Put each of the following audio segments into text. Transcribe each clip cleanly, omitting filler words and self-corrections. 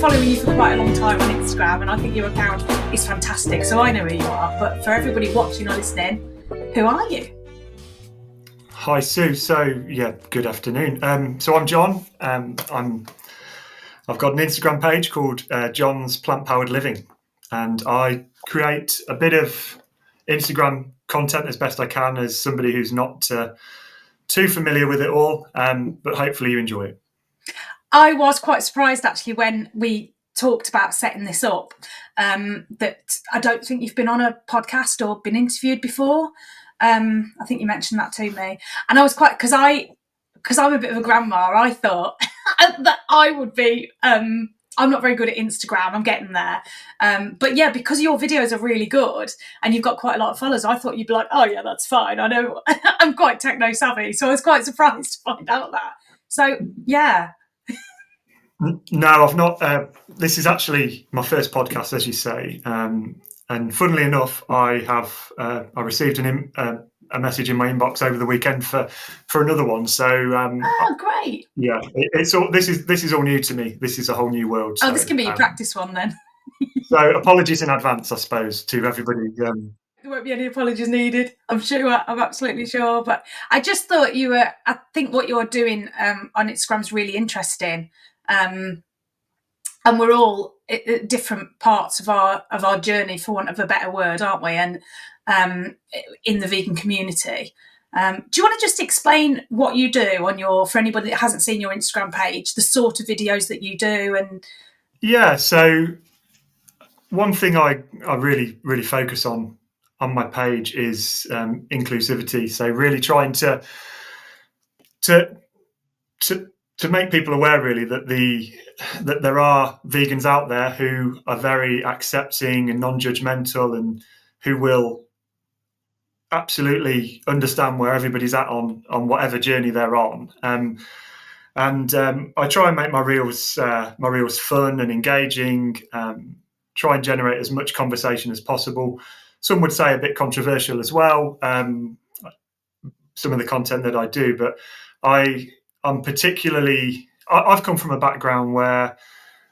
following you for quite a long time on Instagram, and I think your account is fantastic, so I know who you are. But for everybody watching or listening, who are you? Hi, Sue. So, yeah, good afternoon. So I'm John. I've got an Instagram page called John's Plant-Powered Living, and I create a bit of Instagram content as best I can as somebody who's not too familiar with it all, but hopefully you enjoy it. I was quite surprised actually when we talked about setting this up, that I don't think you've been on a podcast or been interviewed before. I think you mentioned that to me, and I was quite, because I'm a bit of a grandma, I thought that I would be. I'm not very good at Instagram. I'm getting there, but yeah, because your videos are really good and you've got quite a lot of followers, I thought you'd be like, oh yeah, that's fine. I know I'm quite techno savvy, so I was quite surprised to find out that. So yeah. No, I've not. This is actually my first podcast, as you say. And funnily enough, I received a message in my inbox over the weekend for another one. So Great. Yeah, it's all. This is all new to me. This is a whole new world. So, this can be your practice one then. So apologies in advance, I suppose, to everybody. There won't be any apologies needed. I'm sure. I'm absolutely sure. But I just thought you were. I think what you're doing on Instagram is really interesting. And we're all at different parts of our journey, for want of a better word, aren't we? And in the vegan community, do you want to just explain what you do for anybody that hasn't seen your Instagram page, the sort of videos that you do? And yeah, so one thing I really focus on my page is inclusivity. So really trying to make people aware, really, that there are vegans out there who are very accepting and non-judgmental, and who will absolutely understand where everybody's at on whatever journey they're on. I try and make my reels fun and engaging. Try and generate as much conversation as possible. Some would say a bit controversial as well. Some of the content that I do, but I'm particularly. I've come from a background where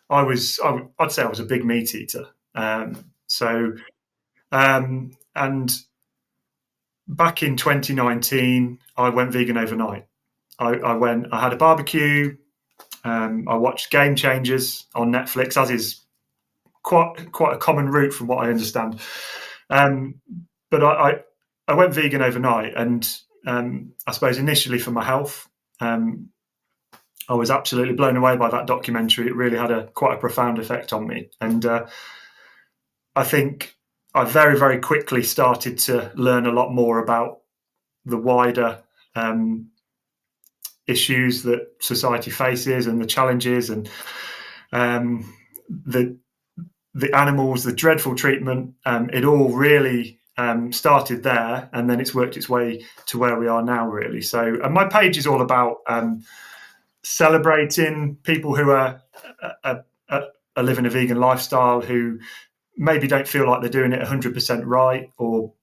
I'd say I was a big meat eater. And back in 2019, I went vegan overnight. I had a barbecue. I watched Game Changers on Netflix, as is quite a common route from what I understand. But I went vegan overnight, and I suppose initially for my health. I was absolutely blown away by that documentary. It really had quite a profound effect on me. And I think I very, very quickly started to learn a lot more about the wider issues that society faces, and the challenges, and the animals, the dreadful treatment. It all really started there, and then it's worked its way to where we are now, really. So, and my page is all about celebrating people who are living a vegan lifestyle, who maybe don't feel like they're doing it 100% right, or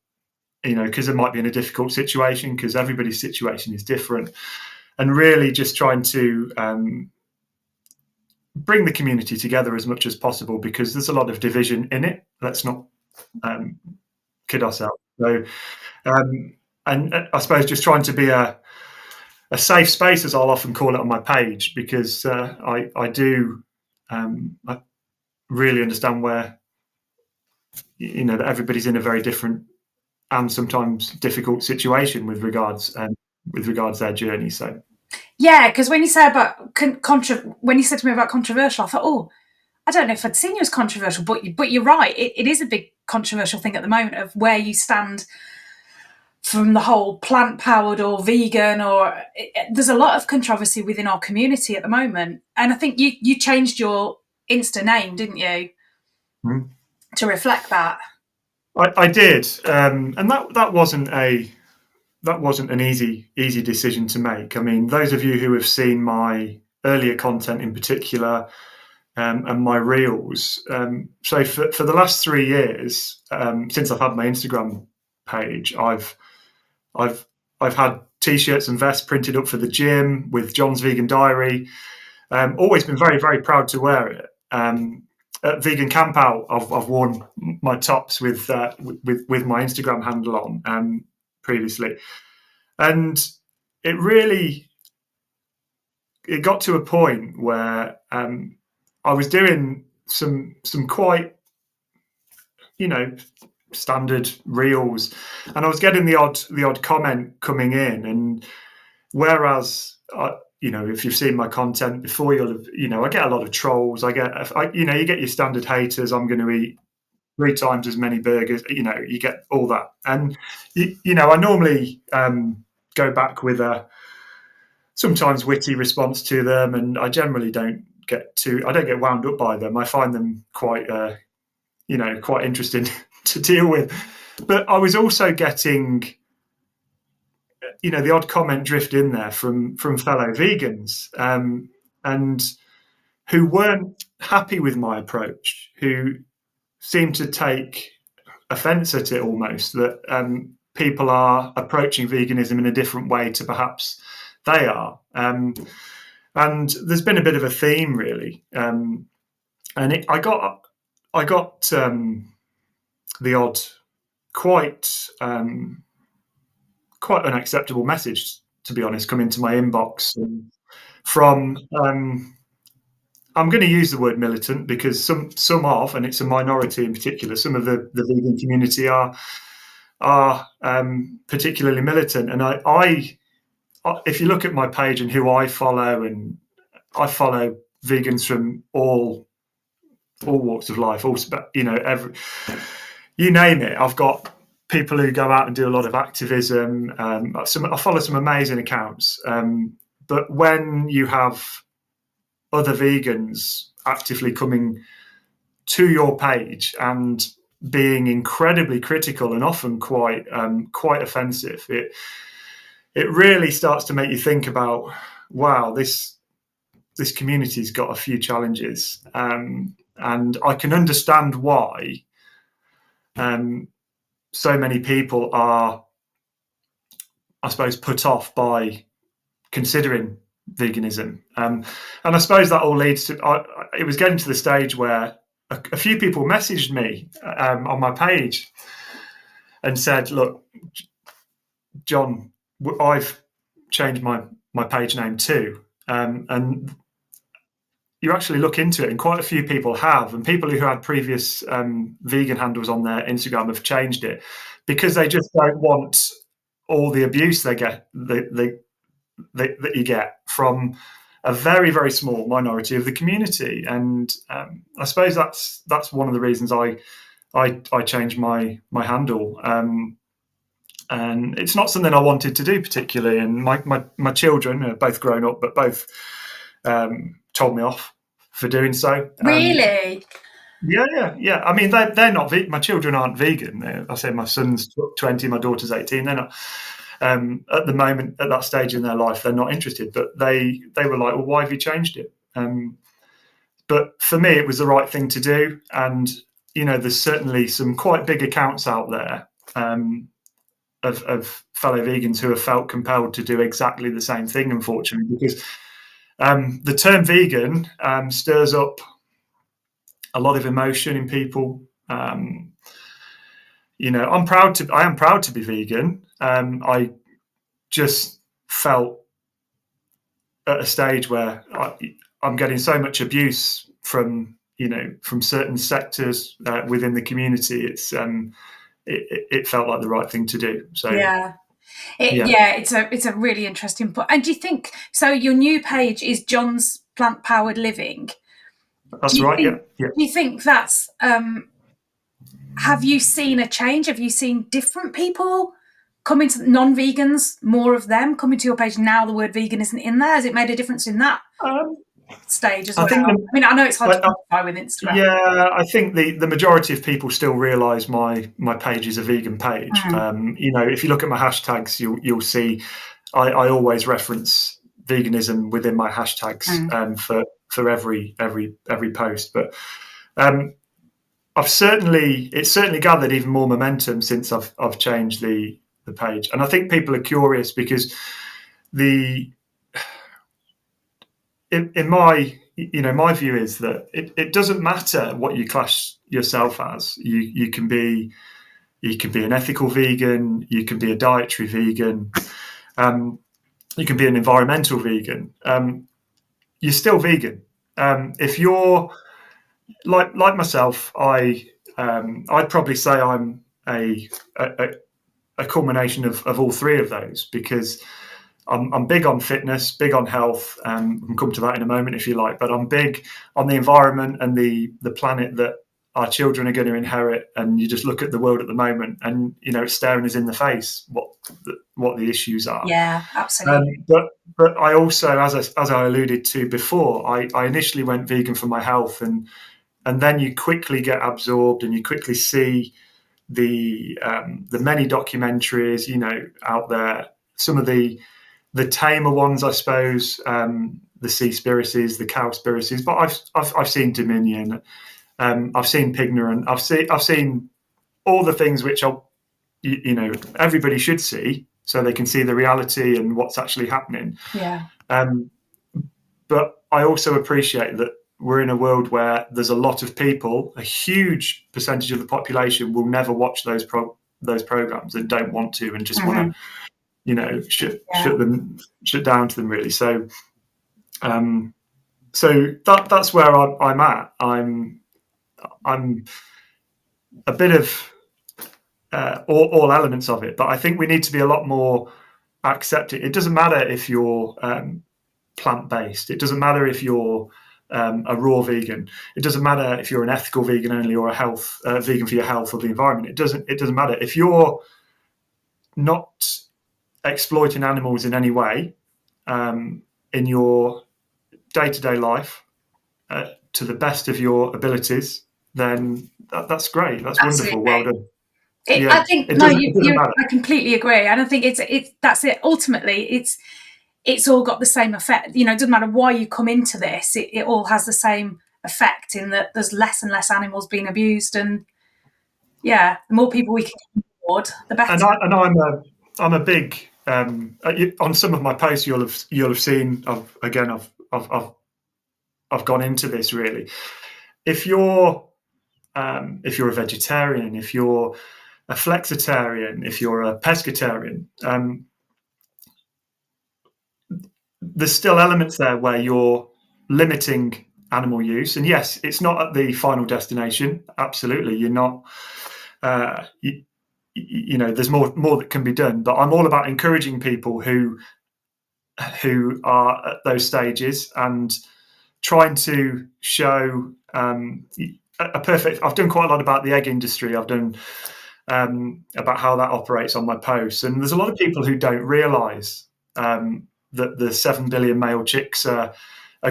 because they might be in a difficult situation, because everybody's situation is different, and really just trying to bring the community together as much as possible, because there's a lot of division in it. Let's not kid ourselves. So, and I suppose just trying to be a safe space, as I'll often call it on my page, because I do I really understand where that everybody's in a very different and sometimes difficult situation with regards to their journey. So yeah, because when you say about when you said to me about controversial, I thought, oh, I don't know if I'd seen you as controversial, but you're right. It is a big controversial thing at the moment, of where you stand from the whole plant-powered or vegan, or there's a lot of controversy within our community at the moment. And I think you changed your Insta name, didn't you, to reflect that? I did, and that wasn't an easy decision to make. I mean, those of you who have seen my earlier content in particular, and my reels, so for the last 3 years, since I've had my Instagram page, I've had T-shirts and vests printed up for the gym with John's Vegan Diary. Always been very, very proud to wear it. at Vegan Camp Out, I've worn my tops with my Instagram handle on previously, and it got to a point where I was doing some quite, standard reels, and I was getting the odd comment coming in, and whereas if you've seen my content before, I get a lot of trolls. You get your standard haters. I'm going to eat 3 times as many burgers. You get all that, and I normally go back with a sometimes witty response to them, and I generally don't get wound up by them. I find them quite quite interesting to deal with. But I was also getting the odd comment drift in there from fellow vegans, and who weren't happy with my approach, who seemed to take offence at it almost, that people are approaching veganism in a different way to perhaps they are. And there's been a bit of a theme, really. And I got the odd quite unacceptable message, to be honest, come into my inbox from I'm going to use the word militant, because some of, and it's a minority in particular, some of the vegan community are particularly militant. And I if you look at my page and who I follow, and I follow vegans from all walks of life, you name it. I've got people who go out and do a lot of activism. I follow some amazing accounts. But when you have other vegans actively coming to your page and being incredibly critical and often quite offensive, it really starts to make you think about, wow, this community's got a few challenges, and I can understand why so many people are, I suppose, put off by considering veganism. And I suppose that all leads to, it was getting to the stage where a few people messaged me on my page and said, look, John, I've changed my page name too. And you actually look into it, and quite a few people have, and people who had previous vegan handles on their Instagram have changed it because they just don't want all the abuse they get that you get from a very, very small minority of the community. And I suppose that's one of the reasons I changed my handle. And it's not something I wanted to do particularly. And my children are both grown up, but both told me off for doing so. Really? Yeah. I mean, they're not. My children aren't vegan. I say my son's 20, my daughter's 18. They're not. At the moment, at that stage in their life, they're not interested. But they were like, well, why have you changed it? But for me, it was the right thing to do. And there's certainly some quite big accounts out there of fellow vegans who have felt compelled to do exactly the same thing, unfortunately, because the term vegan stirs up a lot of emotion in people. I am proud to be vegan. I just felt at a stage where I'm getting so much abuse from certain sectors within the community. It felt like the right thing to do. So it's a really interesting point. And do you think so? Your new page is John's Plant Powered Living. That's right. Yeah. Do you think that's? Have you seen a change? Have you seen different people coming to non-vegans, more of them coming to your page now? The word vegan isn't in there. Has it made a difference in that stage as well? I know it's hard to quantify with Instagram. Yeah, I think the majority of people still realise my page is a vegan page. If you look at my hashtags, you'll see I always reference veganism within my hashtags for every post. But it's certainly gathered even more momentum since I've changed the page, and I think people are curious because in my my view is that it doesn't matter what you class yourself as. You can be an ethical vegan, you can be a dietary vegan, you can be an environmental vegan. You're still vegan. If you're like myself, I'd probably say I'm a culmination of all three of those, because I'm big on fitness, big on health. I can come to that in a moment if you like, but I'm big on the environment and the planet that our children are going to inherit. And you just look at the world at the moment, and it's staring us in the face what the issues are. Yeah, absolutely. But I also, as I alluded to before, I initially went vegan for my health, and then you quickly get absorbed, and you quickly see the many documentaries out there. Some of the tamer ones, I suppose, the Seaspiracies, the Cowspiracies, but I've seen Dominion, I've seen Pignorant, I've seen all the things which everybody should see, so they can see the reality and what's actually happening. Yeah. But I also appreciate that we're in a world where there's a lot of people, a huge percentage of the population, will never watch those programs and don't want to, and just want to shut down to them, really. So that's where I'm at. I'm a bit of all elements of it, but I think we need to be a lot more accepting. It doesn't matter if you're plant-based. It doesn't matter if you're a raw vegan. It doesn't matter if you're an ethical vegan only, or a health vegan for your health or the environment. It doesn't matter if you're not exploiting animals in any way in your day-to-day life to the best of your abilities. Then that's great. That's Absolutely. wonderful. Well done. I think I completely agree. And I think that's it. Ultimately, it's all got the same effect. It doesn't matter why you come into this. It all has the same effect, in that there's less and less animals being abused, and the more people we can get on board, the better. And I'm a big on some of my posts you'll have seen. I've gone into this, really. If you're a vegetarian, if you're a flexitarian, if you're a pescatarian, there's still elements there where you're limiting animal use. And yes, it's not at the final destination. Absolutely, you're not. There's more that can be done. But I'm all about encouraging people who are at those stages, and trying to show a perfect. I've done quite a lot about the egg industry. I've done about how that operates on my posts, and there's a lot of people who don't realise that the 7 billion male chicks are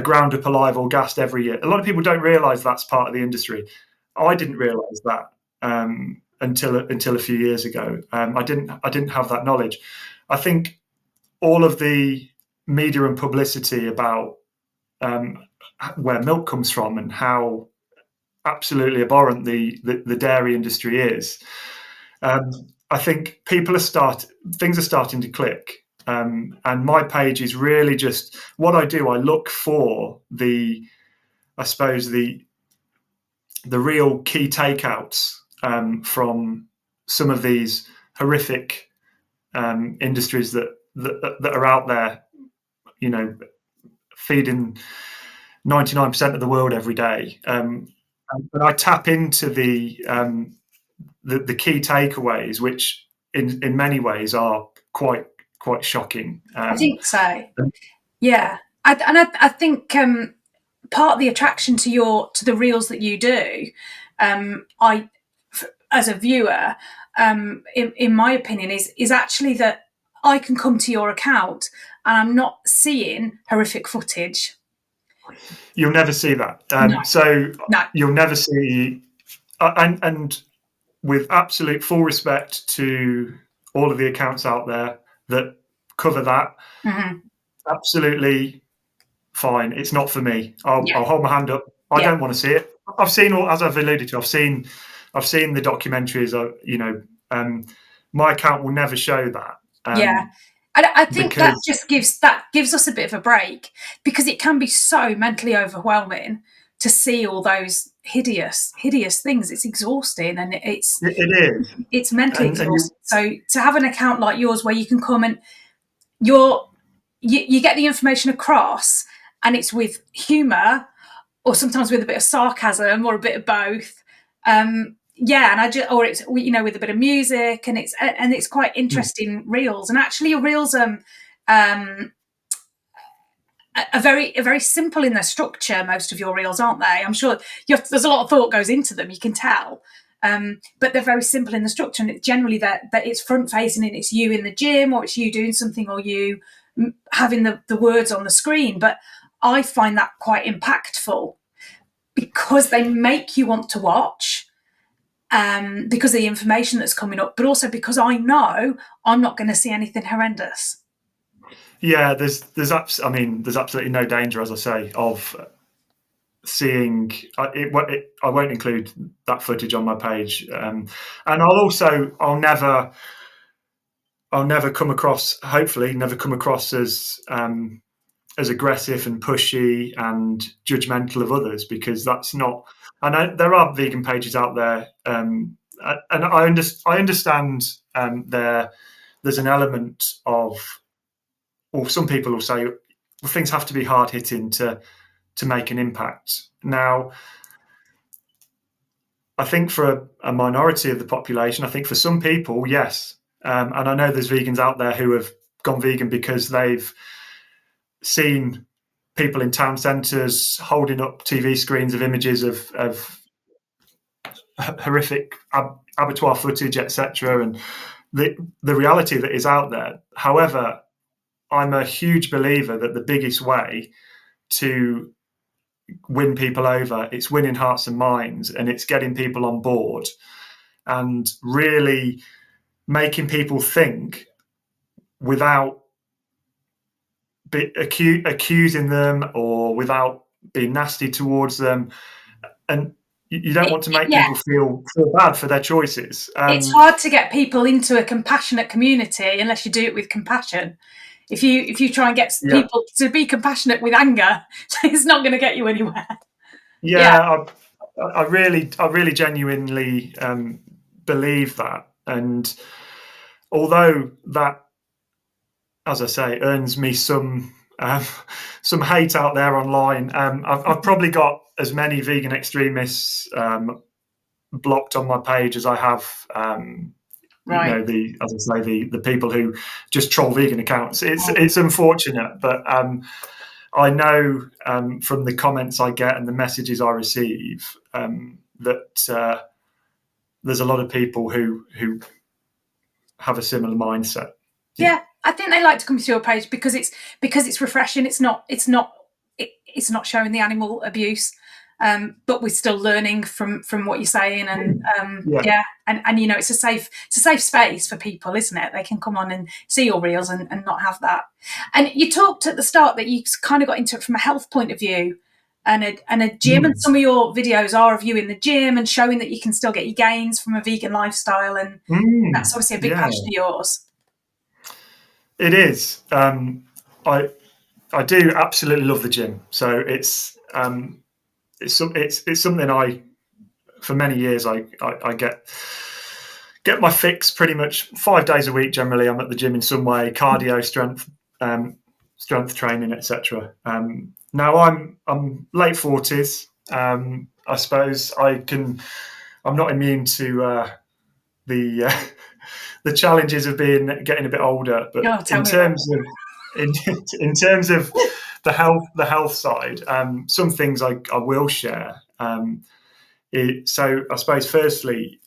ground up alive or gassed every year. A lot of people don't realise that's part of the industry. I didn't realise that until a few years ago. I didn't have that knowledge. I think all of the media and publicity about where milk comes from and how absolutely abhorrent the dairy industry is, I think things are starting to click. And my page is really just what I do. I look for the real key takeouts from some of these horrific industries that are out there, feeding 99% of the world every day. But I tap into the key takeaways, which in many ways are quite shocking. I think so. Yeah, I think part of the attraction to the reels that you do, as a viewer, in my opinion, is actually that I can come to your account and I'm not seeing horrific footage. You'll never see that. No. So No. You'll never see, and with absolute full respect to all of the accounts out there that cover that, absolutely fine. It's not for me. I'll hold my hand up. I don't want to see it. I've seen as I've alluded to. I've seen the documentaries. My account will never show that. I think that because just gives us a bit of a break, because it can be so mentally overwhelming to see all those hideous things. It's exhausting, and it is, it's mentally and you, exhausting. So to have an account like yours where you can come and you're you get the information across, and it's with humour, or sometimes with a bit of sarcasm, or a bit of both. Yeah, and I just, or it's, with a bit of music, and it's quite interesting reels. And actually, your reels are very simple in their structure. Most of your reels, aren't they? I'm sure there's a lot of thought goes into them. You can tell. But they're very simple in the structure, and it's generally that it's front facing, and it's you in the gym, or it's you doing something, or you having the words on the screen. But I find that quite impactful, because they make you want to watch, because of the information that's coming up, but also because I know I'm not going to see anything horrendous. yeah, there's absolutely no danger, as I say, of seeing I won't include that footage on my page, and I'll never come across, hopefully never come across as aggressive and pushy and judgmental of others, because that's not. I know there are vegan pages out there, and I understand, there's an element of, or some people will say, well, things have to be hard hitting to make an impact. Now, I think for a minority of the population, I think for some people, yes. And I know there's vegans out there who have gone vegan because they've seen people in town centres holding up TV screens of images of horrific abattoir footage, etc., and the reality that is out there. However, I'm a huge believer that the biggest way to win people over, it's winning hearts and minds, and it's getting people on board and really making people think without accusing them, or without being nasty towards them. And you don't want to make Yeah, people feel bad for their choices. it's hard to get people into a compassionate community unless you do it with compassion. If you try and get Yeah, people to be compassionate with anger, it's not going to get you anywhere. Yeah, yeah, I really genuinely believe that. And although that, as I say, earns me some hate out there online, I've probably got as many vegan extremists blocked on my page as I have, right. the, as I say, the people who just troll vegan accounts. It's unfortunate, but I know, from the comments I get and the messages I receive, that there's a lot of people who have a similar mindset. Yeah. Yeah, I think they like to come to your page because it's refreshing. It's not showing the animal abuse, but we're still learning from what you're saying, and Yeah. yeah, and it's a safe space for people, isn't it? They can come on and see your reels, and not have that. And you talked at the start that you kind of got into it from a health point of view, and a gym, and Mm. some of your videos are of you in the gym and showing that you can still get your gains from a vegan lifestyle, and that's Mm. obviously a big Yeah, passion of yours. it is. I do absolutely love the gym. So it's something for many years I get my fix pretty much 5 days a week. Generally, I'm at the gym in some way, cardio, strength training, etc. Now I'm late 40s. I suppose I'm not immune to the the challenges of getting a bit older. But Oh, tell me about in, in terms of the health side, some things I will share. So I suppose firstly,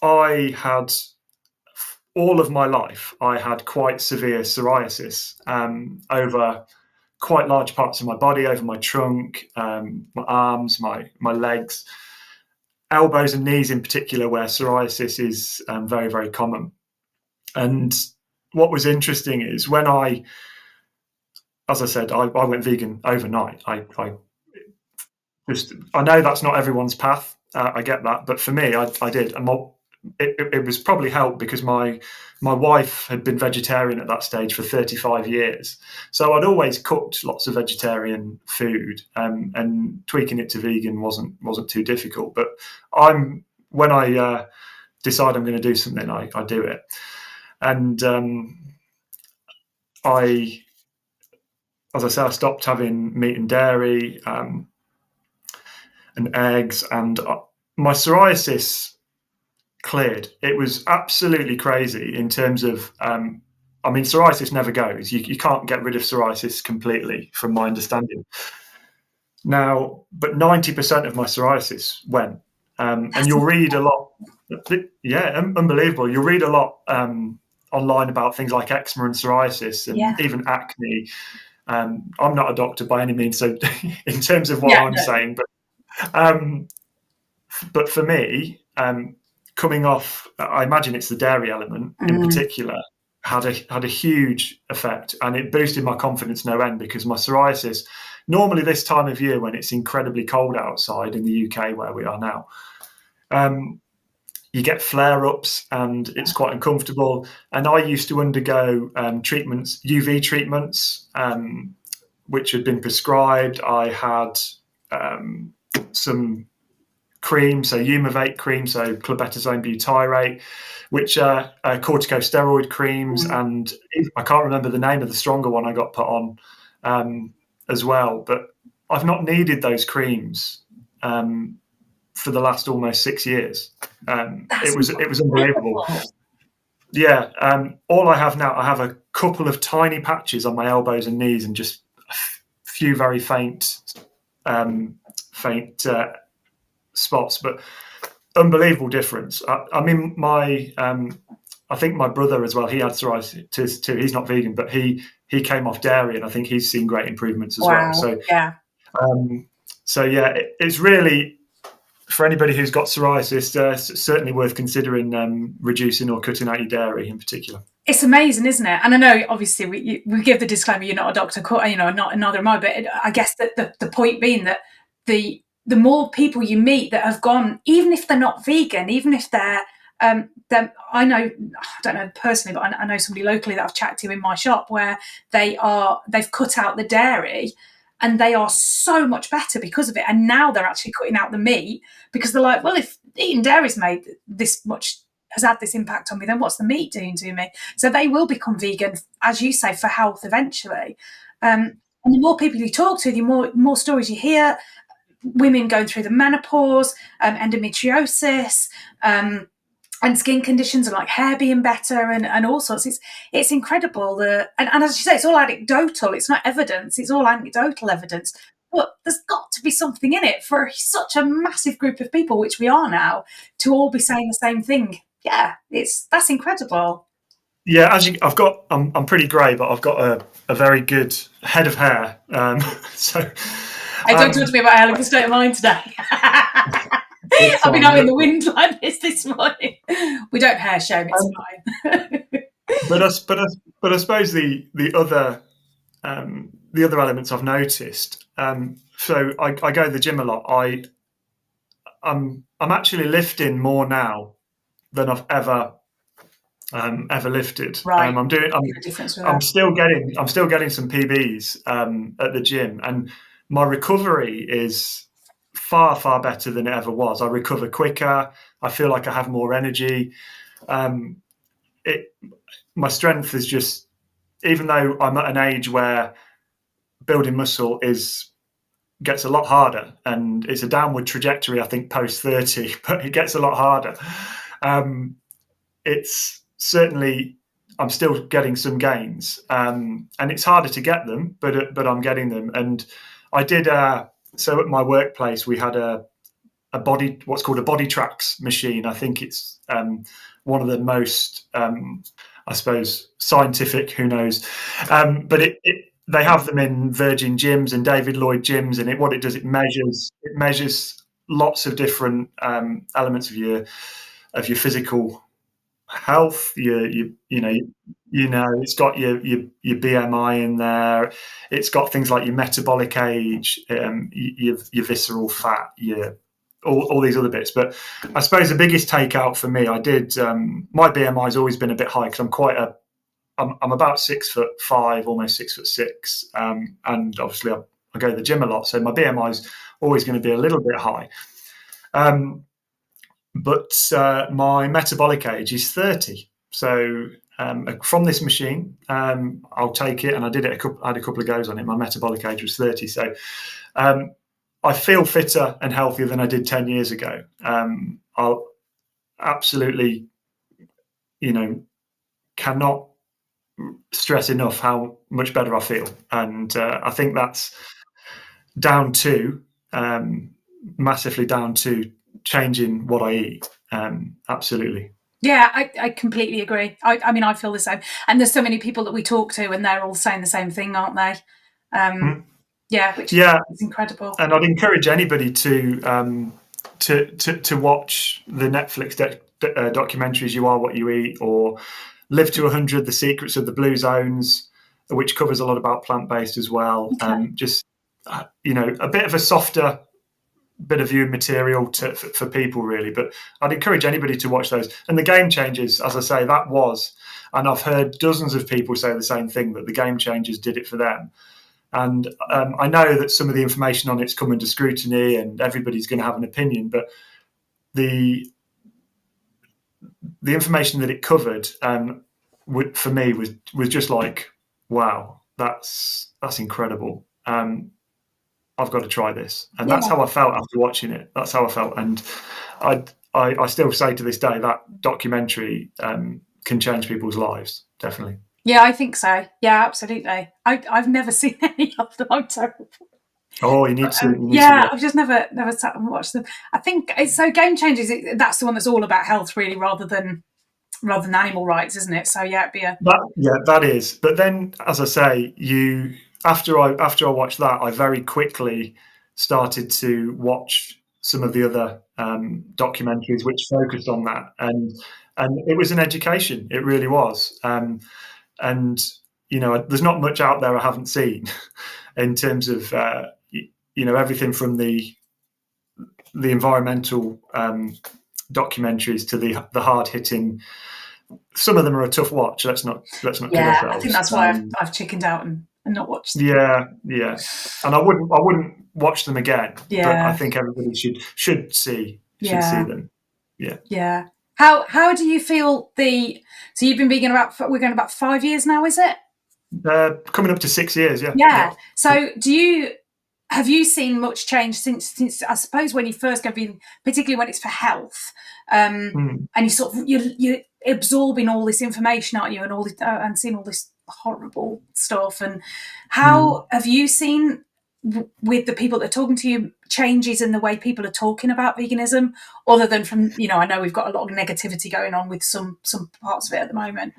I had all of my life I had quite severe psoriasis, over quite large parts of my body, over my trunk, my arms, my legs, elbows and knees in particular, where psoriasis is very, very common. And what was interesting is when as I said, I went vegan overnight. I know that's not everyone's path. I get that, but for me, I did. And it was probably helped because my wife had been vegetarian at that stage for 35 years. So I'd always cooked lots of vegetarian food, and tweaking it to vegan wasn't too difficult. But when I decide I'm going to do something, I do it. And as I say, I stopped having meat and dairy, and eggs, and my psoriasis cleared. It was absolutely crazy in terms of, psoriasis never goes. You can't get rid of psoriasis completely, from my understanding. Now, but 90% of my psoriasis went. And you'll read a lot. Yeah, unbelievable. You'll read a lot online about things like eczema and psoriasis, and even acne. I'm not a doctor by any means, so in terms of what I'm saying, but for me, coming off, I imagine it's the dairy element in particular, had a huge effect, and it boosted my confidence no end, because my psoriasis, normally this time of year when it's incredibly cold outside in the UK where we are now, you get flare-ups and it's quite uncomfortable. And I used to undergo treatments, UV treatments, which had been prescribed. I had some cream, so Umivate cream, so clobetasone butyrate, which are corticosteroid creams, and I can't remember the name of the stronger one I got put on as well. But I've not needed those creams for the last almost 6 years. It was unbelievable. Yeah. All I have now, I have a couple of tiny patches on my elbows and knees, and just a few very faint spots, but unbelievable difference. I think my brother as well, he had psoriasis too. He's not vegan, but he came off dairy, and I think he's seen great improvements as well. So it's really, for anybody who's got psoriasis, certainly worth considering reducing or cutting out your dairy in particular. It's amazing, isn't it? And I know, obviously, we give the disclaimer, you're not a doctor, neither am I, but I guess that the point being that the more people you meet that have gone, even if they're not vegan, even if they're, I don't know personally, but I know somebody locally that I've chatted to in my shop where they've cut out the dairy, and they are so much better because of it. And now they're actually cutting out the meat, because they're like, well, if eating dairy's made this much, has had this impact on me, then what's the meat doing to me? So they will become vegan, as you say, for health eventually. And the more people you talk to, the more stories you hear. Women going through the menopause, endometriosis, and skin conditions, and like hair being better, and all sorts. It's incredible. And as you say, it's all anecdotal. It's not evidence. It's all anecdotal evidence. But there's got to be something in it for such a massive group of people, which we are now, to all be saying the same thing. Yeah, that's incredible. Yeah, I'm pretty grey, but I've got a very good head of hair. So. Hey, don't talk to me about hair. Look at the state of mine today. I've been out in the wind like this morning. We don't hair shame, it's fine. but I suppose the other elements I've noticed. So I go to the gym a lot. I'm actually lifting more now than I've ever lifted. Right. I'm still getting some PBs at the gym, and my recovery is far, far better than it ever was. I recover quicker. I feel like I have more energy. My strength is just, even though I'm at an age where building muscle gets a lot harder, and it's a downward trajectory, I think, post 30, but it gets a lot harder. It's certainly, I'm still getting some gains, and it's harder to get them, but I'm getting them. And I did, so at my workplace, we had what's called a body tracks machine. I think it's one of the most, I suppose, scientific, who knows, but they have them in Virgin gyms and David Lloyd gyms, and what it does, it measures lots of different elements of your physical health. It's got your BMI in there. It's got things like your metabolic age, your visceral fat, your all these other bits. But I suppose the biggest takeout for me, I did my BMI has always been a bit high because I'm about 6'5", almost 6'6", and obviously I go to the gym a lot, so my BMI is always going to be a little bit high. But my metabolic age is 30. So from this machine, I'll take it, and I had a couple of goes on it. My metabolic age was 30. So I feel fitter and healthier than I did 10 years ago. I'll absolutely, cannot stress enough how much better I feel. And I think that's down to, massively down to changing what I eat. Absolutely. Yeah, I completely agree. I mean, I feel the same. And there's so many people that we talk to, and they're all saying the same thing, aren't they? Yeah, which is incredible. And I'd encourage anybody to watch the Netflix documentaries "You Are What You Eat" or "Live to 100: The Secrets of the Blue Zones," which covers a lot about plant-based as well. Okay. Just a bit of a softer bit of viewing material for people, really. But I'd encourage anybody to watch those. And the Game Changers, as I say, and I've heard dozens of people say the same thing, that the Game Changers did it for them. And I know that some of the information on it's come under scrutiny, and everybody's going to have an opinion. But the information that it covered, for me, was just like, wow, that's incredible. I've got to try this, and that's how I felt after watching it. That's how I felt, and I still say to this day that documentary can change people's lives, definitely. Yeah, I think so. Yeah, absolutely. I've never seen any of them. I'm terrible. Oh, you need to. I've just never sat and watched them. I think it's so Game Changers. That's the one that's all about health, really, rather than animal rights, isn't it? So yeah, that is. But then, as I say, after I watched that, I very quickly started to watch some of the other documentaries which focused on that, and it was an education. It really was. And there's not much out there I haven't seen in terms of everything from the environmental documentaries to the hard hitting. Some of them are a tough watch. Let's not kid ourselves. I think that's why I've chickened out and not watched them. Yeah, and I wouldn't watch them again. Yeah. But I think everybody should see them. Yeah. How do you feel so you've been vegan we're going about 5 years now, is it? Coming up to 6 years, yeah. Yeah. So have you seen much change since I suppose when you first go vegan, particularly when it's for health, and you sort of you're absorbing all this information, aren't you, and all this, and seeing all this horrible stuff. And how have you seen with the people that are talking to you changes in the way people are talking about veganism, other than from I know we've got a lot of negativity going on with some parts of it at the moment.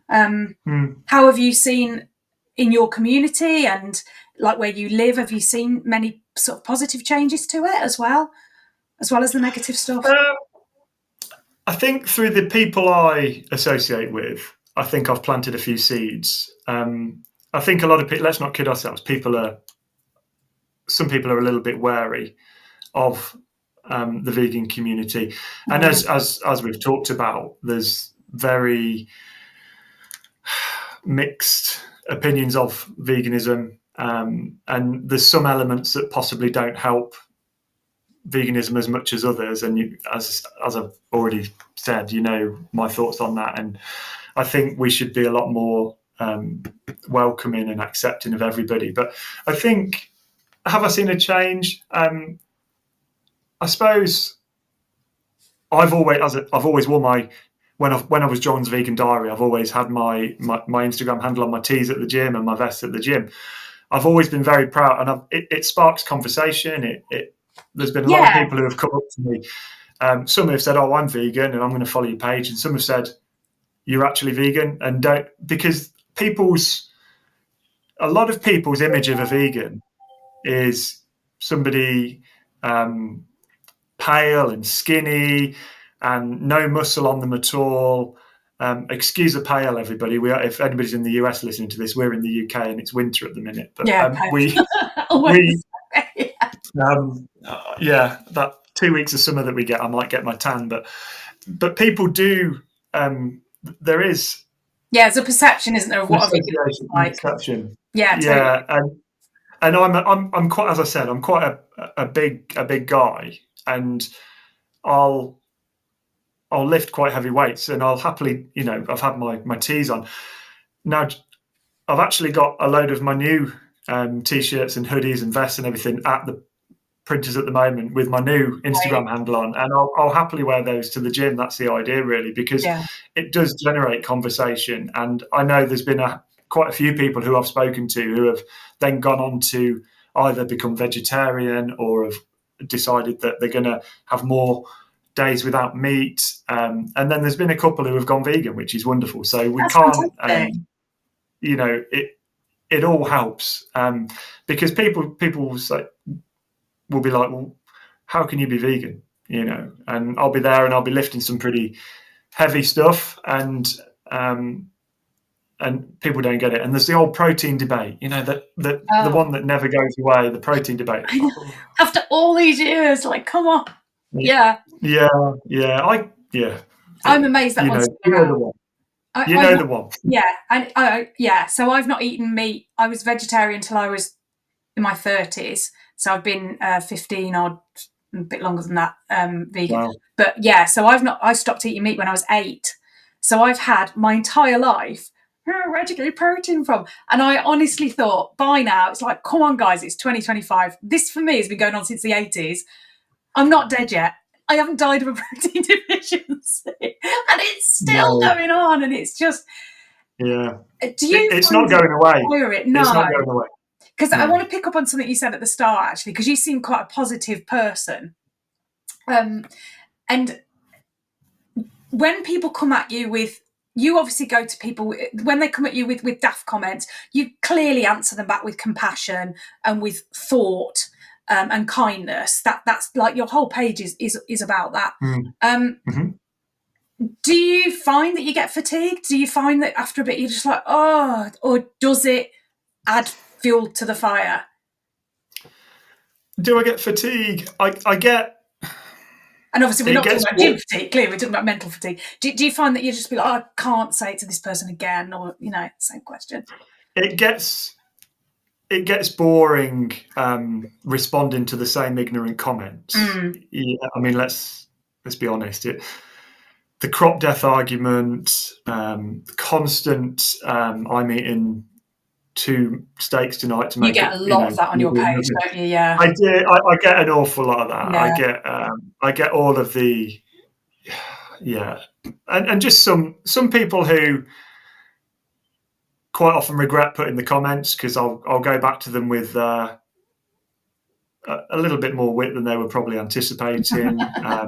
How have you seen in your community and like where you live, have you seen many sort of positive changes to it as well as the negative stuff? I think through the people I associate with, I think I've planted a few seeds. I think a lot of people, let's not kid ourselves, some people are a little bit wary of the vegan community. And as we've talked about, there's very mixed opinions of veganism, and there's some elements that possibly don't help veganism as much as others. And as I've already said, my thoughts on that. And I think we should be a lot more welcoming and accepting of everybody. But I think, have I seen a change? I suppose I've always worn my, when I was John's Vegan Diary, I've always had my Instagram handle on my tees at the gym and my vest at the gym. I've always been very proud, and it sparks conversation. There's been a lot of people who have come up to me. Some have said, "Oh, I'm vegan, and I'm going to follow your page," and some have said, "You're actually vegan," and don't, because a lot of people's image of a vegan is somebody pale and skinny and no muscle on them at all. Excuse the pale, everybody. If anybody's in the US listening to this, we're in the UK and it's winter at the minute. But that 2 weeks of summer that we get, I might get my tan. But people do. There is there's a perception, isn't there, of an what a vegan looks association, an like. exception. Yeah, Yeah, totally. and I'm quite, as I said, I'm quite a big guy, and I'll lift quite heavy weights, and I'll happily, I've had my tees on. Now, I've actually got a load of my new t-shirts and hoodies and vests and everything at the printers at the moment with my new Right. Instagram handle on, and I'll happily wear those to the gym. That's the idea, really, because Yeah. it does generate conversation. And I know there's been quite a few people who I've spoken to who have then gone on to either become vegetarian or have decided that they're going to have more days without meat. And then there's been a couple who have gone vegan, which is wonderful. So we That's can't, fantastic. it all helps, because people will be like, well, how can you be vegan? And I'll be there and I'll be lifting some pretty heavy stuff, um, and people don't get it. And there's the old protein debate, the Oh, one that never goes away, the protein debate. I know. After all these years, like, come on. Yeah. Yeah, yeah. I'm amazed that one's still You know around. the one. You I've know not, the one. yeah, and so I've not eaten meat. I was vegetarian until I was in my 30s. So I've been 15 odd, a bit longer than that, vegan. Wow. But yeah, so I stopped eating meat when I was 8. So I've had my entire life, where'd you get your protein from? And I honestly thought by now, it's like, come on, guys, it's 2025. This for me has been going on since the 80s. I'm not dead yet. I haven't died of a protein deficiency. And it's still No. going on. And it's just, Yeah. do you It's find not it going away. it? It's No. not going away. Because I No. want to pick up on something you said at the start, actually, because you seem quite a positive person. And when people come at you with, you obviously go to people, when they come at you with daft comments, you clearly answer them back with compassion and with thought, and kindness. That's like your whole page is about that. Mm-hmm. Do you find that you get fatigued? Do you find that after a bit you're just like, oh, or does it add fuel to the fire? Do I get fatigue? I get. And obviously, we're It not talking gets. about gym fatigue. Clearly, we're talking about mental fatigue. Do you find that you just be like, oh, I can't say it to this person again, or same question? It gets. It gets boring, responding to the same ignorant comments. Yeah, I mean, let's be honest. The crop death argument, constant. I'm eating 2 steaks tonight to You make get it. a lot of that on your page, don't you? Yeah. I do. I get an awful lot of that. Yeah. I get all of the. Yeah, and just some people who quite often regret putting the comments, because I'll go back to them with a little bit more wit than they were probably anticipating. Yeah.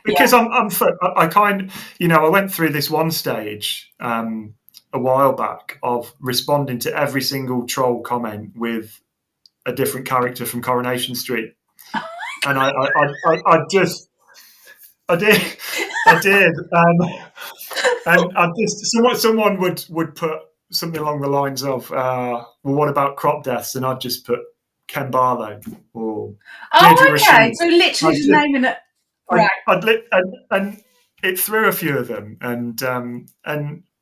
Because I kind, I went through this one stage a while back of responding to every single troll comment with a different character from Coronation Street, and I just I did, and I just someone would put something along the lines of, well, what about crop deaths? And I'd just put Ken Barlow or Deirdre Oh, okay. Rashid. So literally just naming it. Right. And it threw a few of them, and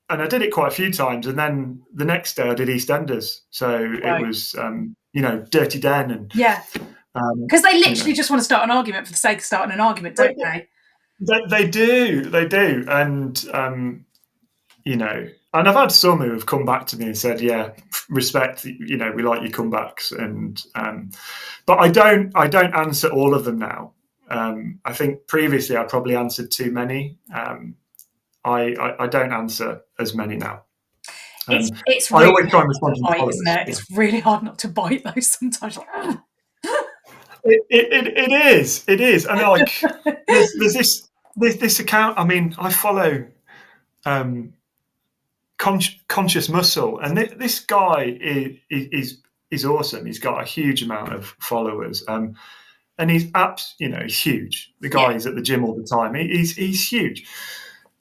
I did it quite a few times, and then the next day I did EastEnders, so it Right. was Dirty Den, and Yeah. Because they literally just want to start an argument for the sake of starting an argument, don't they? They do, and and I've had some who have come back to me and said, "Yeah, respect. We like your comebacks," and but I don't answer all of them now. I think previously I probably answered too many. I don't answer as many now. It's I really always try and hard respond not to to bite, isn't followers. it? It's really hard not to bite those sometimes. It is. I mean, like there's this account. I mean, I follow Conscious Muscle, and this guy is awesome. He's got a huge amount of followers, and he's he's huge. The guy is at the gym all the time. He's huge,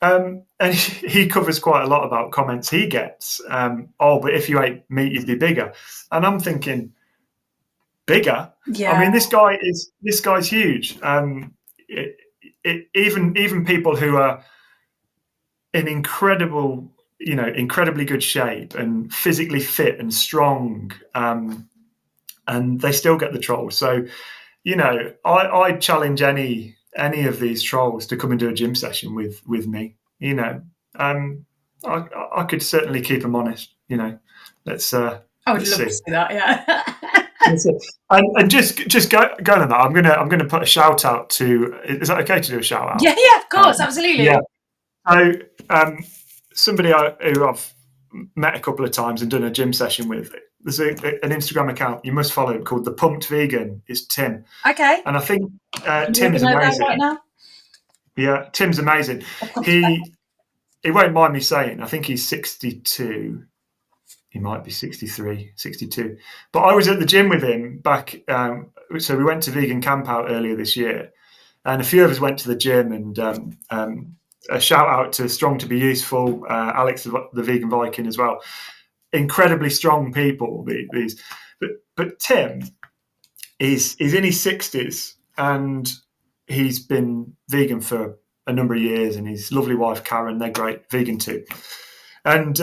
and he covers quite a lot about comments he gets. But if you ate meat, you'd be bigger. And I'm thinking, bigger. Yeah. I mean, this guy's huge. Even people who are in incredibly good shape and physically fit and strong, and they still get the trolls. So, I challenge any of these trolls to come and do a gym session with me. I could certainly keep them honest. Let's I would let's love to see. see that. Yeah. And just going on that, I'm gonna put a shout out to. Is that okay to do a shout out? Yeah, of course, absolutely. Yeah. So somebody who I've met a couple of times and done a gym session with. There's an Instagram account you must follow called The Pumped Vegan. It's Tim. Okay. And I think I'm Tim is looking at that amazing. right now. Yeah, Tim's amazing. He won't mind me saying, I think he's 62. He might be 63, 62. But I was at the gym with him back. So we went to Vegan Camp Out earlier this year. And a few of us went to the gym, and a shout out to Strong to Be Useful, Alex, the Vegan Viking as well. Incredibly strong people, these. But Tim is in his 60s, and he's been vegan for a number of years, and his lovely wife, Karen, they're great, vegan too. And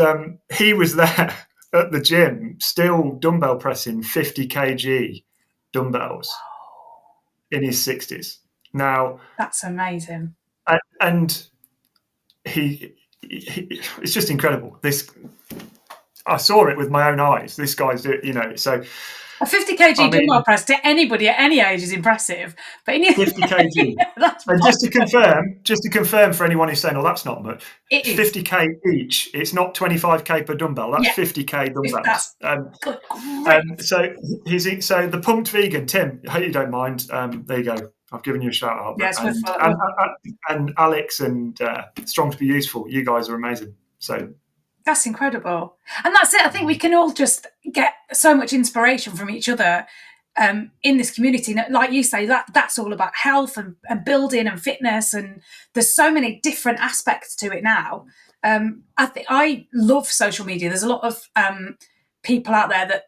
he was there at the gym, still dumbbell pressing 50 kg dumbbells in his 60s. Now, that's amazing. And he it's just incredible. I saw it with my own eyes. This guy's so a 50 kg dumbbell press to anybody at any age is impressive, but 50 kg. And just to confirm for anyone who's saying, "Oh, that's not much," it's 50k each. It's not 25k per dumbbell. That's 50k dumbbells. So the Pumped Vegan, Tim, I hope you don't mind. There you go. I've given you a shout out. Yes, and Alex and Strong to Be Useful, you guys are amazing. So that's incredible. And that's it. I think we can all just get so much inspiration from each other in this community. Like you say, that's all about health and building and fitness. And there's so many different aspects to it now. I love social media. There's a lot of people out there that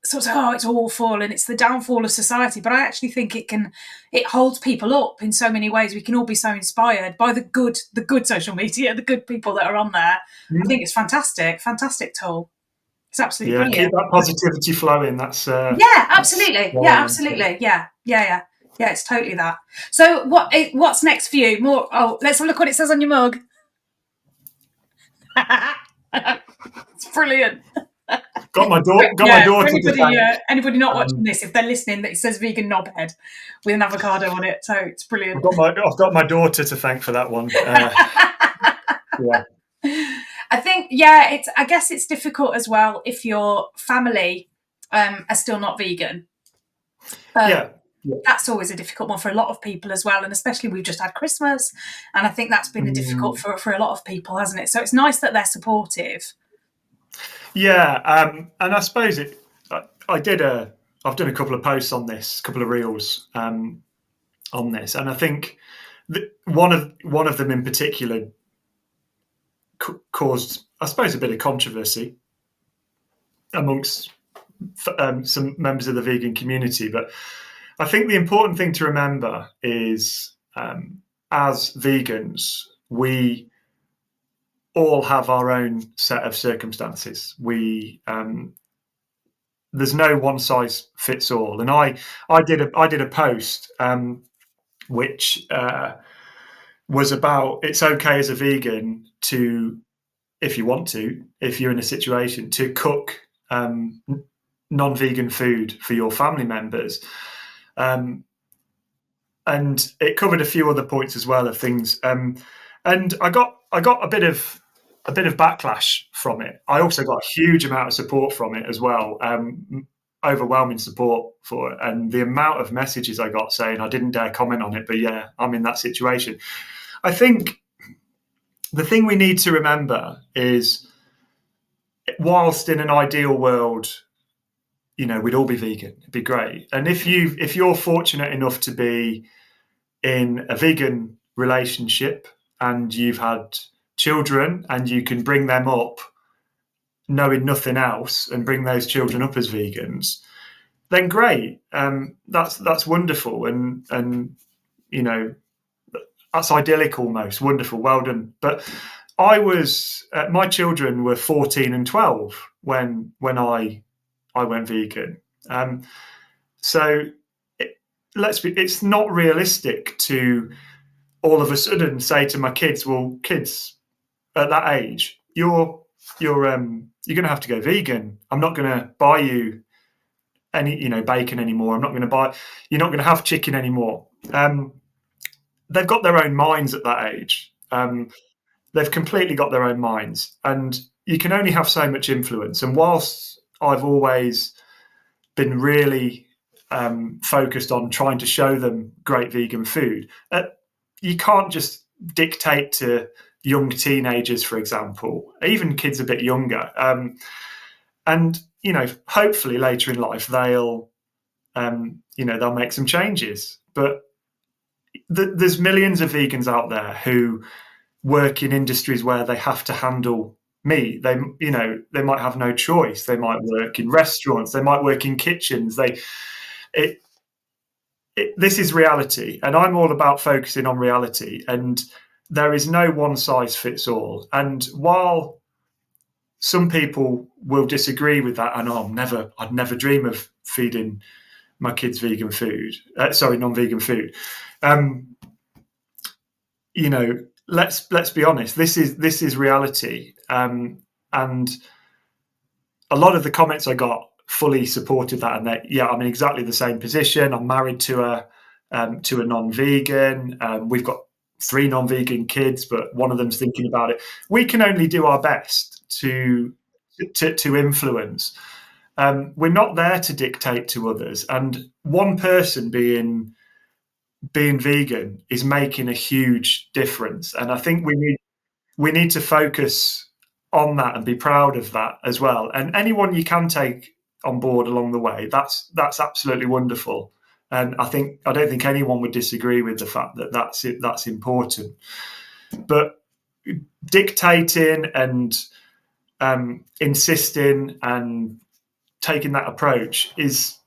sort of, it's awful and it's the downfall of society. But I actually think it holds people up in so many ways. We can all be so inspired by the good social media, the good people that are on there. I think it's fantastic tool. It's absolutely brilliant. Keep that positivity flowing. That's absolutely. Absolutely. Yeah. It's totally that. So what's next for you? More? Oh, let's have a look what it says on your mug. It's brilliant. Got my daughter. Anybody not watching this, if they're listening, it says vegan knobhead with an avocado on it, so it's brilliant. I've got my daughter to thank for that one. Yeah. I think, I guess it's difficult as well if your family are still not vegan. That's always a difficult one for a lot of people as well, and especially we've just had Christmas, and I think that's been difficult for a lot of people, hasn't it? So it's nice that they're supportive. Yeah, and I suppose I've done a couple of posts on this, a couple of reels on this, and I think that one of them in particular caused, I suppose, a bit of controversy amongst some members of the vegan community. But I think the important thing to remember is, as vegans, we all have our own set of circumstances. There's no one size fits all. And I did a post which was about, it's okay as a vegan to, if you want to, if you're in a situation, to cook non-vegan food for your family members. And it covered a few other points as well of things. And I got a bit of backlash from it. I also got a huge amount of support from it as well. Overwhelming support for it, and the amount of messages I got saying I didn't dare comment on it, but yeah, I'm in that situation. I think the thing we need to remember is, whilst in an ideal world, we'd all be vegan, it'd be great. And if you're fortunate enough to be in a vegan relationship and you've had children and you can bring them up knowing nothing else and bring those children up as vegans, then great. That's wonderful, and that's idyllic almost. Wonderful, well done. But my children were 14 and 12 when I went vegan. So it's not realistic to all of a sudden say to my kids, well, kids at that age, you're going to have to go vegan. I'm not going to buy you any bacon anymore. You're not going to have chicken anymore. They've got their own minds at that age. They've completely got their own minds, and you can only have so much influence. And whilst I've always been really focused on trying to show them great vegan food, you can't just dictate to young teenagers, for example, even kids a bit younger. And hopefully later in life they'll make some changes. But there's millions of vegans out there who work in industries where they have to handle meat. They might have no choice. They might work in restaurants. They might work in kitchens. This is reality, and I'm all about focusing on reality. And there is no one size fits all. And while some people will disagree with that, and I'd never dream of feeding my kids vegan food. Non-vegan food. Let's be honest. This is reality. And a lot of the comments I got fully supported that, and I'm in exactly the same position. I'm married to a non-vegan. We've got 3 non-vegan kids, but one of them's thinking about it. We can only do our best to influence. We're not there to dictate to others, and one person being vegan is making a huge difference. And I think we need to focus on that and be proud of that as well. And anyone you can take on board along the way, that's absolutely wonderful. And I don't think anyone would disagree with the fact that that's important. But dictating and insisting and taking that approach is,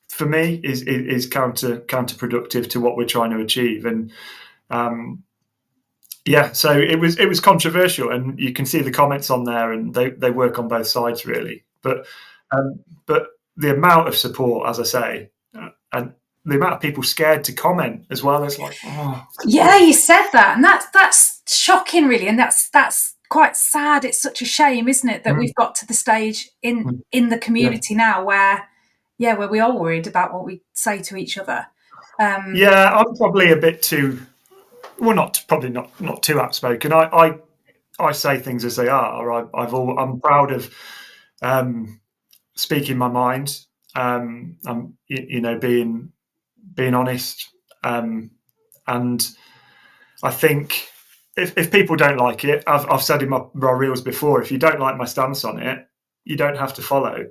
for me, is counterproductive to what we're trying to achieve. And so it was controversial, and you can see the comments on there, and they work on both sides really. But the amount of support, as I say, and the amount of people scared to comment as well, is like, oh. Yeah, you said that, and that's shocking, really, and that's quite sad. It's such a shame, isn't it, that we've got to the stage in the community now where we are worried about what we say to each other. I'm probably a bit too, well, not too outspoken. I say things as they are. I'm proud of speaking my mind. I'm being honest, and I think if people don't like it, I've said in my reels before, if you don't like my stance on it, you don't have to follow.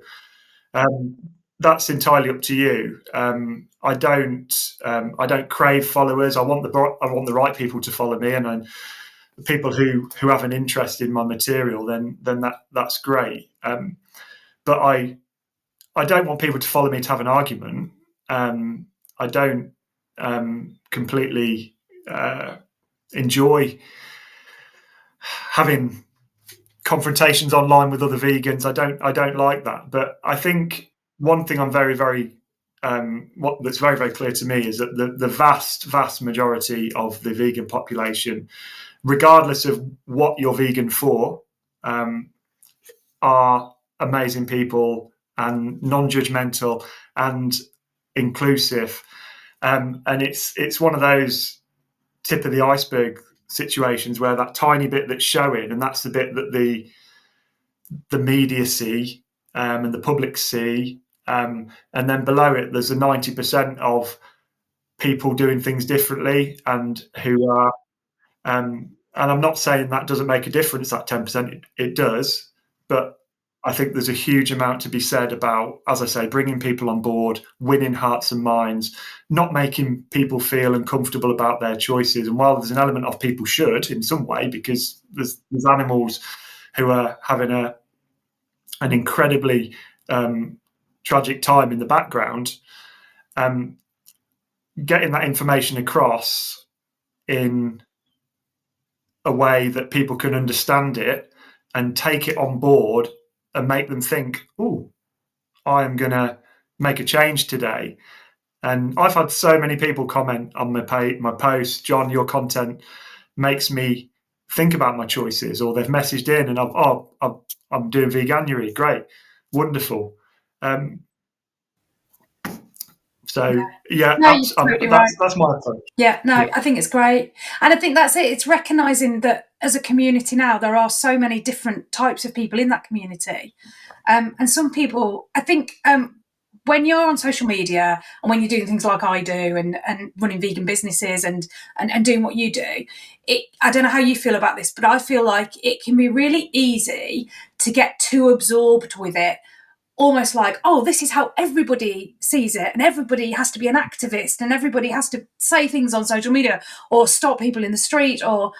That's entirely up to you. I don't crave followers. I want the right people to follow me, and people who have an interest in my material, then that's great. But I don't want people to follow me to have an argument. I don't completely enjoy having confrontations online with other vegans. I don't like that. But I think one thing I'm very, very that's very, very clear to me is that the vast majority of the vegan population, regardless of what you're vegan for, are amazing people and non-judgmental and inclusive. And it's one of those tip of the iceberg situations where that tiny bit that's showing, and that's the bit that the media see and the public see, and then below it there's a 90% of people doing things differently and who are and I'm not saying that doesn't make a difference, that 10%, it does, but I think there's a huge amount to be said about, as I say, bringing people on board, winning hearts and minds, not making people feel uncomfortable about their choices. And while there's an element of people should in some way, because there's animals who are having an incredibly tragic time in the background, getting that information across in a way that people can understand it and take it on board and make them think, oh, I'm going to make a change today. And I've had so many people comment on my post, John, your content makes me think about my choices, or they've messaged in and I'm doing veganuary. Great. Wonderful. So yeah, No, you're totally right. That's my approach. Yeah, no, I think it's great. And I think that's it. It's recognising that as a community now, there are so many different types of people in that community. And some people, I think, when you're on social media and when you're doing things like I do and running vegan businesses and doing what you do, I don't know how you feel about this, but I feel like it can be really easy to get too absorbed with it. Almost like, oh, this is how everybody sees it, and everybody has to be an activist, and everybody has to say things on social media, or stop people in the street, or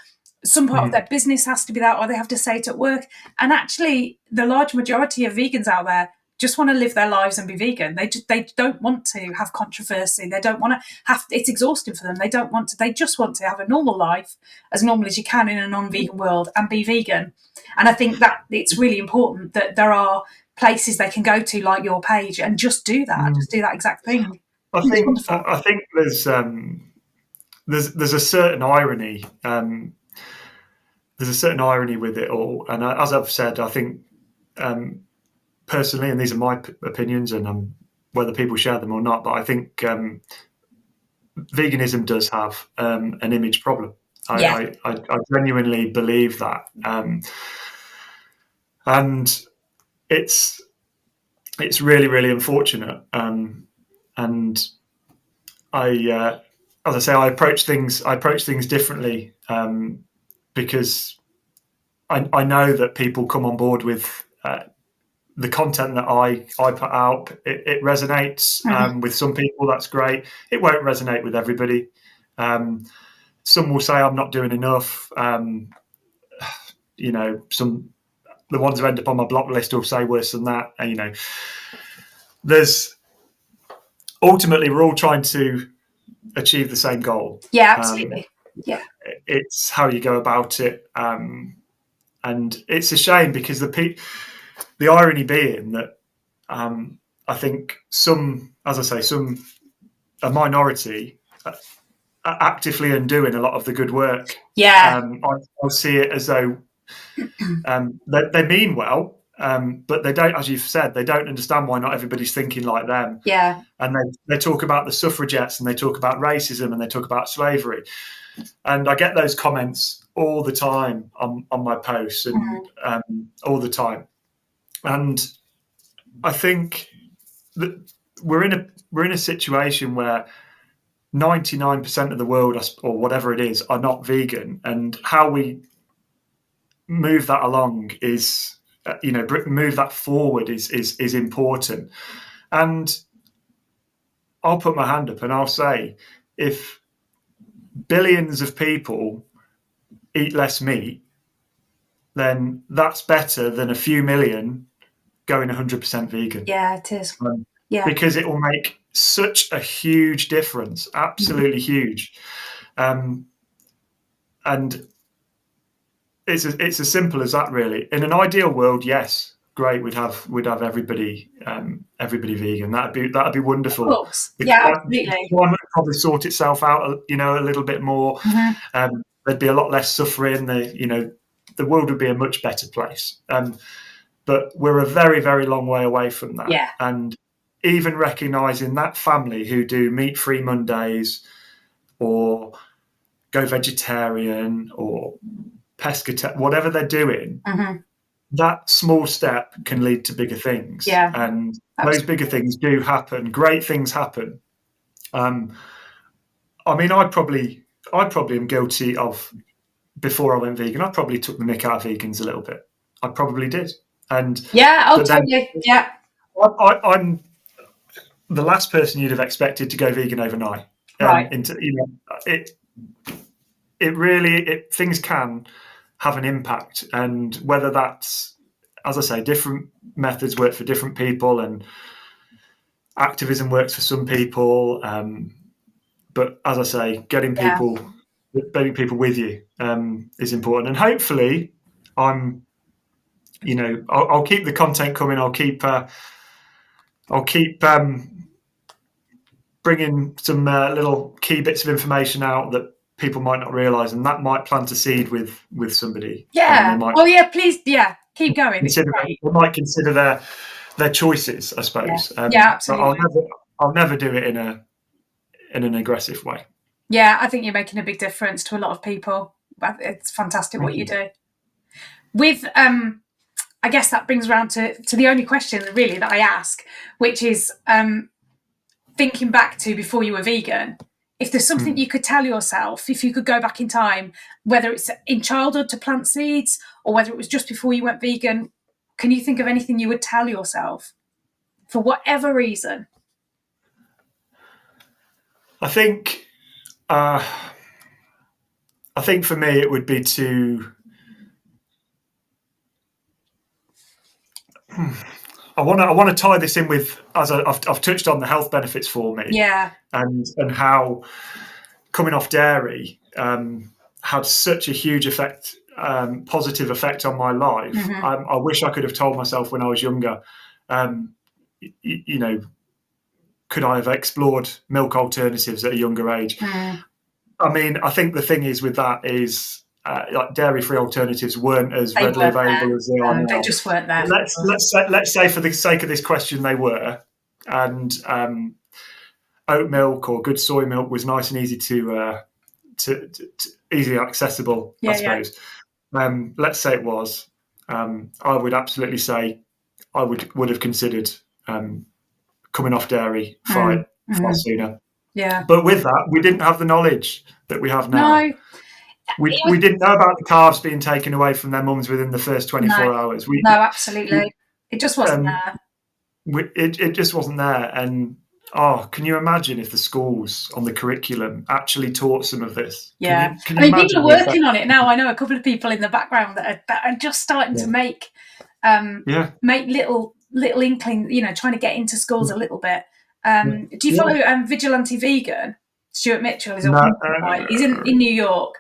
some part of their business has to be that, or they have to say it at work. And actually, the large majority of vegans out there just want to live their lives and be vegan. They don't want to have controversy. They don't want to have. It's exhausting for them. They don't want to. They just want to have a normal life, as normal as you can in a non-vegan world, and be vegan. And I think that it's really important that there are places they can go to, like your page, and just do that. Just do that exact thing. I think there's a certain irony. There's a certain irony with it all, and as I've said, I think personally, and these are my opinions, and whether people share them or not, but I think veganism does have an image problem. I genuinely believe that, and it's really, really unfortunate. And I, as I say, I approach things differently, because I know that people come on board with the content that I put out. It resonates with some people. That's great. It won't resonate with everybody. Some will say I'm not doing enough. The ones who end up on my block list will say worse than that. And, there's ultimately we're all trying to achieve the same goal. Yeah, absolutely. It's how you go about it, and it's a shame because the irony being that I think a minority are actively undoing a lot of the good work. Yeah. I see it as though they mean well, but they don't, as you've said, they don't understand why not everybody's thinking like them. Yeah. And they talk about the suffragettes, and they talk about racism, and they talk about slavery. And I get those comments all the time on my posts, and all the time. And I think that we're in a situation where 99% of the world, or whatever it is, are not vegan, and how we move that along is, move that forward is important. And I'll put my hand up and I'll say, if billions of people eat less meat, then that's better than a few million going 100% vegan. Yeah, it is. Because it will make such a huge difference, absolutely huge. And it's as simple as that, really. In an ideal world, yes, great, we'd have everybody vegan. That'd be wonderful. Of course. Absolutely. The climate would probably sort itself out, a little bit more. There'd be a lot less suffering. The world would be a much better place. But we're a very, very long way away from that. Yeah. And even recognising that family who do meat-free Mondays, or go vegetarian, or pescatarian, whatever they're doing, that small step can lead to bigger things. Yeah. And those bigger things do happen. Great things happen. I probably am guilty of, before I went vegan, I probably took the mick out of vegans a little bit. I probably did. And totally. Yeah. I'm the last person you'd have expected to go vegan overnight. Right. Things can have an impact, and whether that's, as I say, different methods work for different people, and activism works for some people, but as I say, getting people with you is important. And hopefully, I'll keep the content coming. I'll keep bringing some little key bits of information out that people might not realise, and that might plant a seed with somebody. Yeah. Please. Yeah. Keep going. They might consider their choices, I suppose. Yeah, absolutely. I'll never do it in an aggressive way. Yeah, I think you're making a big difference to a lot of people. It's fantastic what you do. With I guess that brings around to the only question really that I ask, which is thinking back to before you were vegan. If there's something you could tell yourself, if you could go back in time, whether it's in childhood to plant seeds or whether it was just before you went vegan, can you think of anything you would tell yourself for whatever reason? I think for me it would be to I want to tie this in with, as I've touched on, the health benefits for me, and how coming off dairy had such a huge effect, positive effect on my life. I wish I could have told myself when I was younger, could I have explored milk alternatives at a younger age? I mean, I think the thing is with that is like dairy-free alternatives weren't as readily available as they are now. They just weren't there. Let's say for the sake of this question, they were, and oat milk or good soy milk was nice and easy to easily accessible, I suppose. Let's say it was. I would absolutely say I would have considered coming off dairy far sooner. Yeah. But with that, we didn't have the knowledge that we have now. No. We didn't know about the calves being taken away from their mums within the first 24 hours. No, absolutely. It just wasn't there. It just wasn't there. And can you imagine if the schools on the curriculum actually taught some of this? Yeah. Can you people are working on it now. I know a couple of people in the background that are just starting to make little inkling, trying to get into schools a little bit. Do you follow Vigilante Vegan? Stuart Mitchell is a wonderful guy. He's in New York.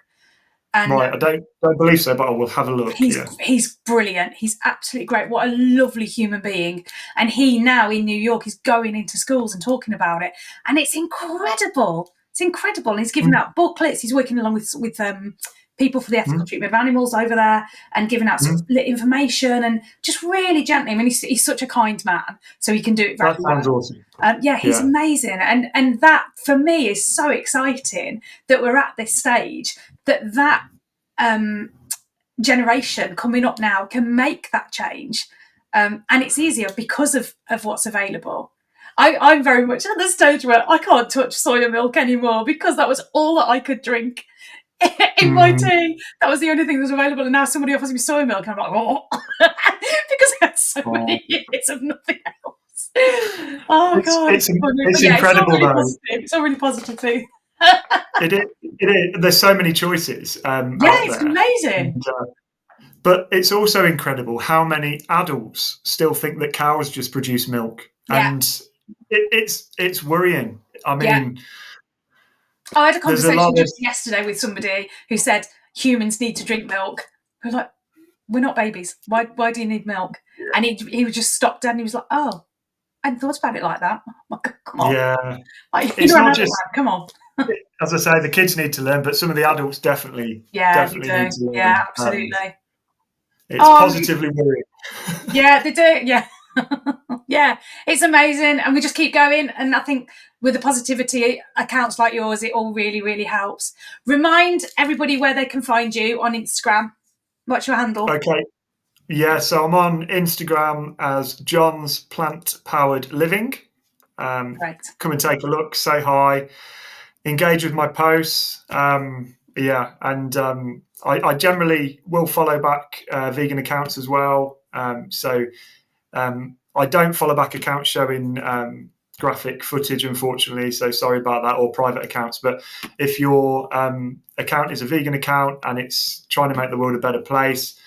And, I don't believe so, but I will have a look. He's brilliant. He's absolutely great. What a lovely human being. And he now in New York is going into schools and talking about it. And it's incredible. It's incredible. And he's giving out booklets. He's working along with people for the ethical treatment of animals over there and giving out some information and just really gently. I mean, he's such a kind man, so he can do it very well. That sounds awesome. He's amazing. And that, for me, is so exciting that we're at this stage that generation coming up now can make that change. And it's easier because of what's available. I'm very much at the stage where I can't touch soya milk anymore because that was all that I could drink in my tea. That was the only thing that was available. And now somebody offers me soy milk and I'm like, oh, because I had so many years of nothing else. Oh, God. It's incredible, though. It's all really positive too. It is. There's so many choices out there. It's amazing. But it's also incredible how many adults still think that cows just produce milk. And it's worrying. I mean... I had a conversation just yesterday with somebody who said humans need to drink milk. We're like, we're not babies. Why do you need milk? And he was just stopped dead and he was like, oh, I hadn't thought about it like that. I'm like, come on. Yeah. It's not just... Come on. As I say, the kids need to learn, but some of the adults definitely need to learn. Yeah, absolutely. It's positively worrying. Yeah, they do. Yeah. Yeah, it's amazing. And we just keep going. And I think with the positivity accounts like yours, it all really, really helps. Remind everybody where they can find you on Instagram. What's your handle? Okay. Yeah, so I'm on Instagram as John's Plant Powered Living. Right. Come and take a look, say hi, engage with my posts. And I generally will follow back vegan accounts as well. I don't follow back accounts showing graphic footage, unfortunately, so sorry about that, or private accounts. But if your account is a vegan account and it's trying to make the world a better place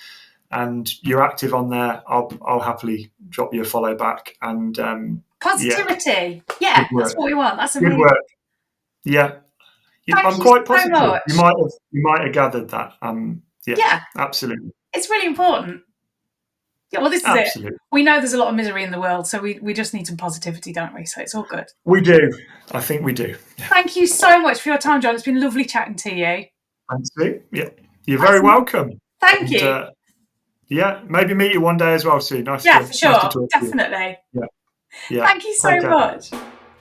and you're active on there, I'll happily drop you a follow back and Positivity. Yeah, that's what we want. That's Good amazing. work. Yeah. Thank I'm you quite so positive. much. You might have gathered that. Yeah, absolutely. it's really important. Yeah, well, this is it. Absolutely. We know there's a lot of misery in the world, so we just need some positivity, don't we? So it's all good. We do. I think we do. Thank you so much for your time, John. It's been lovely chatting to you. Thanks, Sue. Yeah. You're very welcome. Thank you. Yeah, maybe meet you one day as well, Sue. For sure. Nice to talk to you. Definitely. Yeah. Thank you so much.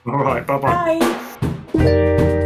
All right. Bye-bye. Bye.